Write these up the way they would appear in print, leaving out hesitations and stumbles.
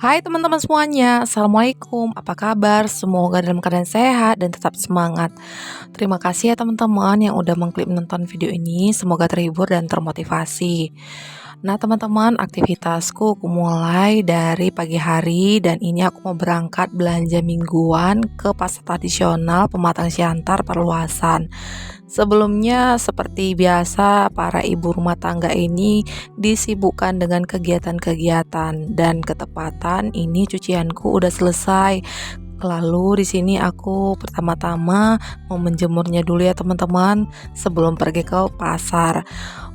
Hai teman-teman semuanya, Assalamualaikum, apa kabar? Semoga dalam keadaan sehat dan tetap semangat. Terima kasih ya teman-teman yang udah mengklik menonton video ini, semoga terhibur dan termotivasi. Nah teman-teman, aktivitasku aku mulai dari pagi hari dan ini aku mau berangkat belanja mingguan ke pasar tradisional Pematang Siantar Perluasan. Sebelumnya, seperti biasa, para ibu rumah tangga ini disibukkan dengan kegiatan-kegiatan dan ketepatan ini cucianku udah selesai. Lalu di sini aku pertama-tama mau menjemurnya dulu ya teman-teman sebelum pergi ke pasar.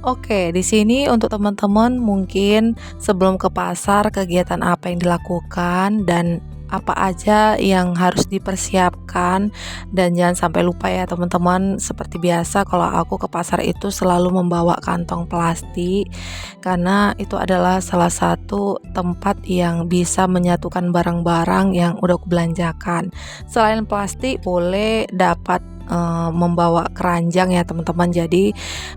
Oke, di sini untuk teman-teman mungkin sebelum ke pasar kegiatan apa yang dilakukan dan apa aja yang harus dipersiapkan, dan jangan sampai lupa ya teman-teman, seperti biasa kalau aku ke pasar itu selalu membawa kantong plastik karena itu adalah salah satu tempat yang bisa menyatukan barang-barang yang udah aku belanjakan. Selain plastik boleh dapat membawa keranjang ya teman-teman. Jadi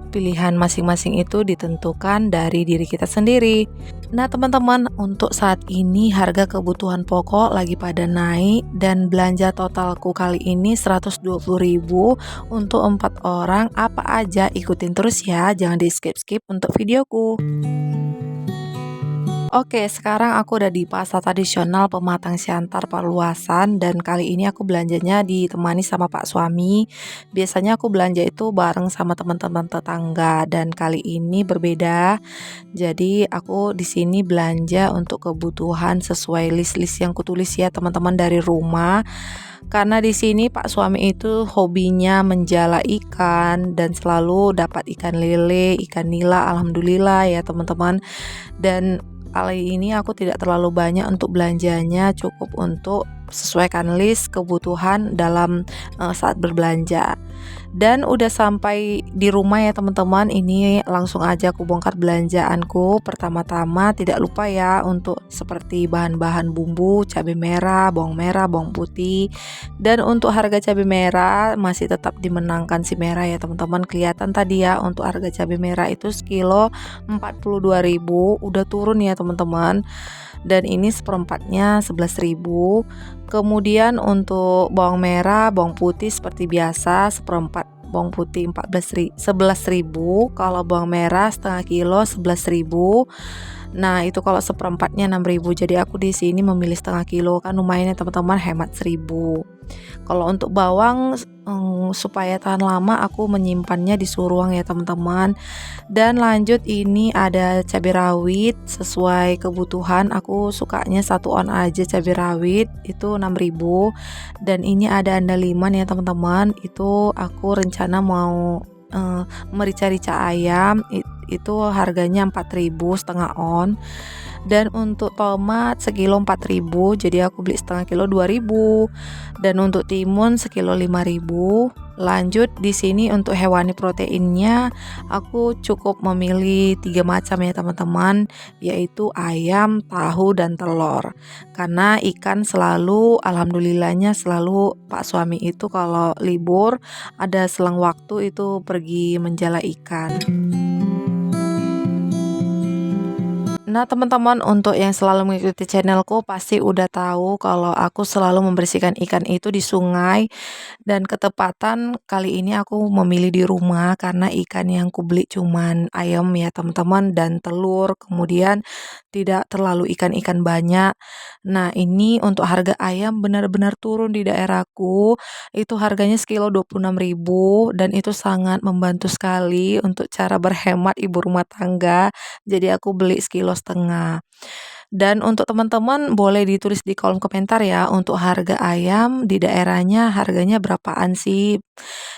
pilihan masing-masing itu ditentukan dari diri kita sendiri. Nah teman-teman, untuk saat ini harga kebutuhan pokok lagi pada naik dan belanja totalku kali ini 120.000 untuk 4 orang. Apa aja ikutin terus ya, jangan di skip-skip untuk videoku. Oke, sekarang aku udah di pasar tradisional Pematang Siantar Perluasan dan kali ini aku belanjanya ditemani sama Pak suami. Biasanya aku belanja itu bareng sama teman-teman tetangga dan kali ini berbeda. Jadi aku di sini belanja untuk kebutuhan sesuai list-list yang kutulis ya teman-teman dari rumah. Karena di sini Pak suami itu hobinya menjala ikan dan selalu dapat ikan lele, ikan nila, alhamdulillah ya teman-teman. Dan kali ini aku tidak terlalu banyak untuk belanjanya, cukup untuk sesuaikan list kebutuhan dalam saat berbelanja. Dan udah sampai di rumah ya teman-teman, ini langsung aja aku bongkar belanjaanku. Pertama-tama tidak lupa ya untuk seperti bahan-bahan bumbu, cabai merah, bawang putih. Dan untuk harga cabai merah masih tetap dimenangkan si merah ya teman-teman. Kelihatan tadi ya untuk harga cabai merah itu sekilo 42.000, udah turun ya teman-teman. Dan ini seperempatnya 11.000. Kemudian untuk bawang merah, bawang putih seperti biasa seperempat bawang putih 11.000, kalau bawang merah setengah kilo 11.000. Nah, itu kalau seperempatnya 6.000. Jadi aku di sini memilih setengah kilo, kan lumayan ya teman-teman, hemat 1.000. Kalau untuk bawang supaya tahan lama aku menyimpannya di suruang ya teman-teman. Dan lanjut ini ada cabai rawit sesuai kebutuhan, aku sukanya 1 on aja cabai rawit itu 6.000. Dan ini ada andaliman ya teman-teman, itu aku rencana mau merica-rica ayam, itu harganya 4.000 setengah on. Dan untuk tomat sekilo 4.000, jadi aku beli setengah kilo 2.000. Dan untuk timun sekilo 5.000. Lanjut di sini untuk hewani proteinnya aku cukup memilih 3 macam ya teman-teman, yaitu ayam, tahu dan telur. Karena ikan selalu, alhamdulillahnya selalu Pak suami itu kalau libur ada selang waktu itu pergi menjala ikan. Nah teman-teman, untuk yang selalu mengikuti channelku pasti udah tahu kalau aku selalu membersihkan ikan itu di sungai. Dan ketepatan kali ini aku memilih di rumah karena ikan yang kubeli cuman ayam ya teman-teman dan telur, kemudian tidak terlalu ikan-ikan banyak. Nah ini untuk harga ayam benar-benar turun di daerahku, itu harganya sekilo 26.000 dan itu sangat membantu sekali untuk cara berhemat ibu rumah tangga. Jadi aku beli sekilo setengah. Dan untuk teman-teman boleh ditulis di kolom komentar ya untuk harga ayam di daerahnya harganya berapaan sih.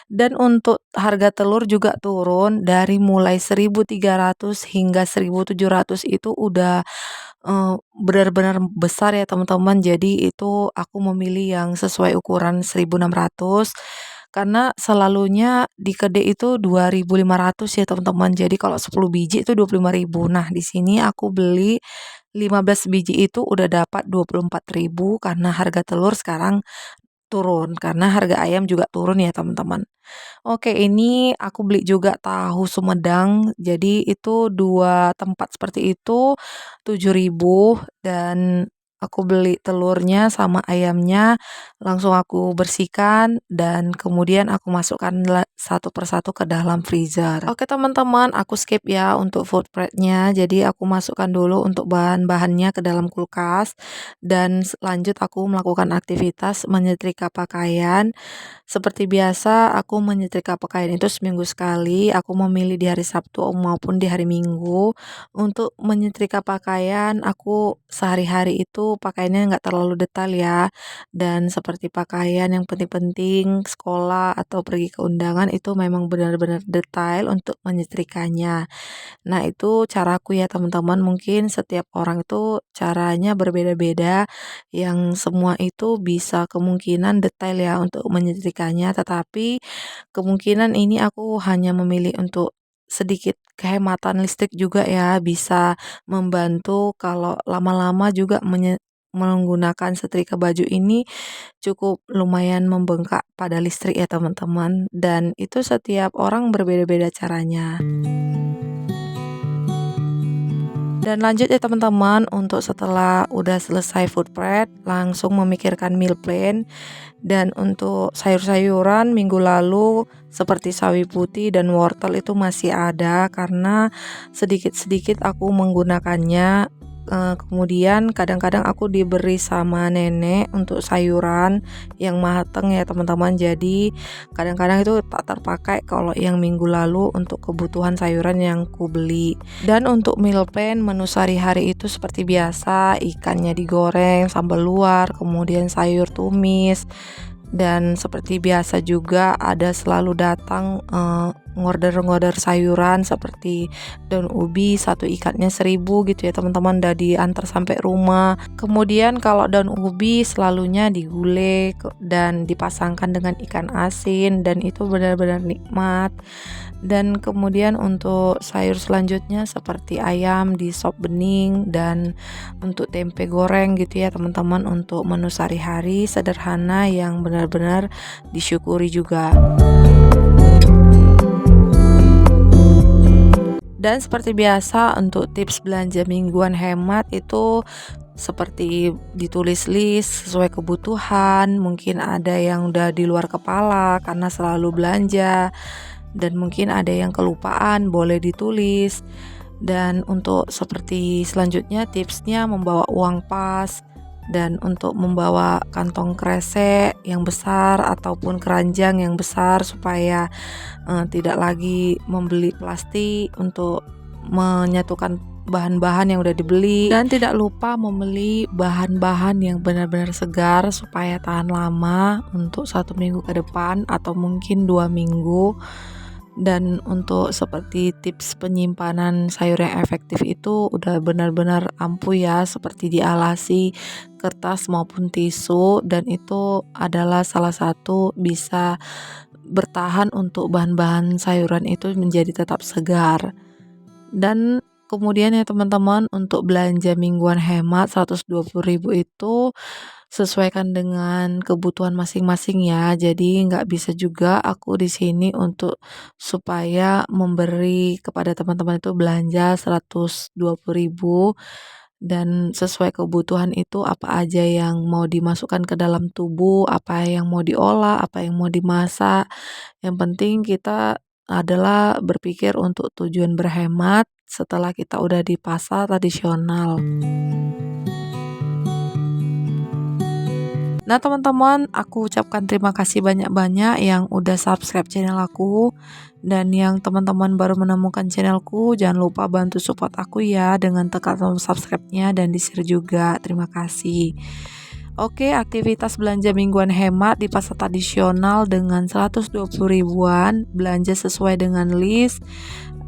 Dan untuk harga telur juga turun dari mulai 1.300 hingga 1.700, itu udah benar-benar besar ya teman-teman. Jadi itu aku memilih yang sesuai ukuran 1.600 karena selalunya di kedai itu 2.500 ya teman-teman. Jadi kalau 10 biji itu 25.000. Nah, di sini aku beli 15 biji itu udah dapat 24.000 karena harga telur sekarang turun, karena harga ayam juga turun ya teman-teman. Oke, ini aku beli juga tahu Sumedang. Jadi itu 2 tempat seperti itu 7.000. Dan aku beli telurnya sama ayamnya, langsung aku bersihkan dan kemudian aku masukkan satu persatu ke dalam freezer. Oke teman-teman, aku skip ya untuk food prep-nya. Jadi aku masukkan dulu untuk bahan-bahannya ke dalam kulkas dan lanjut aku melakukan aktivitas menyetrika pakaian. Seperti biasa, aku menyetrika pakaian itu seminggu sekali. Aku memilih di hari Sabtu maupun di hari Minggu. Untuk menyetrika pakaian, aku sehari-hari itu pakaiannya nggak terlalu detail ya. Dan seperti pakaian yang penting-penting, sekolah atau pergi ke undangan itu memang benar-benar detail untuk menyetrikanya. Nah, itu caraku ya teman-teman. Mungkin setiap orang itu caranya berbeda-beda. Yang semua itu bisa kemungkinan detail ya untuk menyetrikanya, tetapi kemungkinan ini aku hanya memilih untuk sedikit kehematan listrik juga ya, bisa membantu kalau lama-lama juga menggunakan setrika baju ini cukup lumayan membengkak pada listrik ya teman-teman, dan itu setiap orang berbeda-beda caranya. Dan lanjut ya teman-teman, untuk setelah udah selesai food prep, langsung memikirkan meal plan. Dan untuk sayur-sayuran minggu lalu seperti sawi putih dan wortel itu masih ada karena sedikit-sedikit aku menggunakannya. Kemudian kadang-kadang aku diberi sama nenek untuk sayuran yang mateng ya teman-teman. Jadi kadang-kadang itu tak terpakai kalau yang minggu lalu untuk kebutuhan sayuran yang ku beli. Dan untuk meal plan menu sehari-hari itu seperti biasa, ikannya digoreng, sambal luar, kemudian sayur tumis. Dan seperti biasa juga ada selalu datang ngorder-ngorder sayuran seperti daun ubi, satu ikatnya 1.000 gitu ya teman-teman, udah diantar sampai rumah. Kemudian kalau daun ubi selalunya digulai dan dipasangkan dengan ikan asin dan itu benar-benar nikmat. Dan kemudian untuk sayur selanjutnya seperti ayam di sop bening dan untuk tempe goreng gitu ya teman-teman, untuk menu sehari-hari sederhana yang benar-benar disyukuri juga. Dan seperti biasa untuk tips belanja mingguan hemat itu seperti ditulis list sesuai kebutuhan. Mungkin ada yang udah di luar kepala karena selalu belanja, dan mungkin ada yang kelupaan, boleh ditulis. Dan untuk seperti selanjutnya tipsnya membawa uang pas, dan untuk membawa kantong kresek yang besar ataupun keranjang yang besar supaya tidak lagi membeli plastik, untuk menyatukan bahan-bahan yang udah dibeli, dan tidak lupa membeli bahan-bahan yang benar-benar segar supaya tahan lama untuk 1 minggu ke depan atau mungkin 2 minggu. Dan untuk seperti tips penyimpanan sayur yang efektif itu udah benar-benar ampuh ya, seperti dialasi kertas maupun tisu, dan itu adalah salah satu bisa bertahan untuk bahan-bahan sayuran itu menjadi tetap segar. Dan kemudian ya teman-teman, untuk belanja mingguan hemat 120.000 itu sesuaikan dengan kebutuhan masing-masing ya. Jadi nggak bisa juga aku di sini untuk supaya memberi kepada teman-teman itu belanja 120.000, dan sesuai kebutuhan itu apa aja yang mau dimasukkan ke dalam tubuh, apa yang mau diolah, apa yang mau dimasak. Yang penting kita adalah berpikir untuk tujuan berhemat setelah kita udah di pasar tradisional. Nah teman-teman, aku ucapkan terima kasih banyak-banyak yang udah subscribe channel aku. Dan yang teman-teman baru menemukan channelku, jangan lupa bantu support aku ya dengan tekan tombol subscribe-nya dan di-share juga. Terima kasih. Oke, aktivitas belanja mingguan hemat di pasar tradisional dengan 120 ribuan, belanja sesuai dengan list.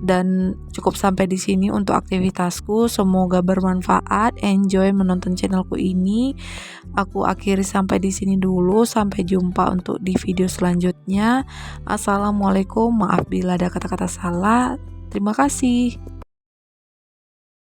Dan cukup sampai di sini untuk aktivitasku. Semoga bermanfaat. Enjoy menonton channelku ini. Aku akhiri sampai di sini dulu. Sampai jumpa untuk di video selanjutnya. Assalamualaikum. Maaf bila ada kata-kata salah. Terima kasih.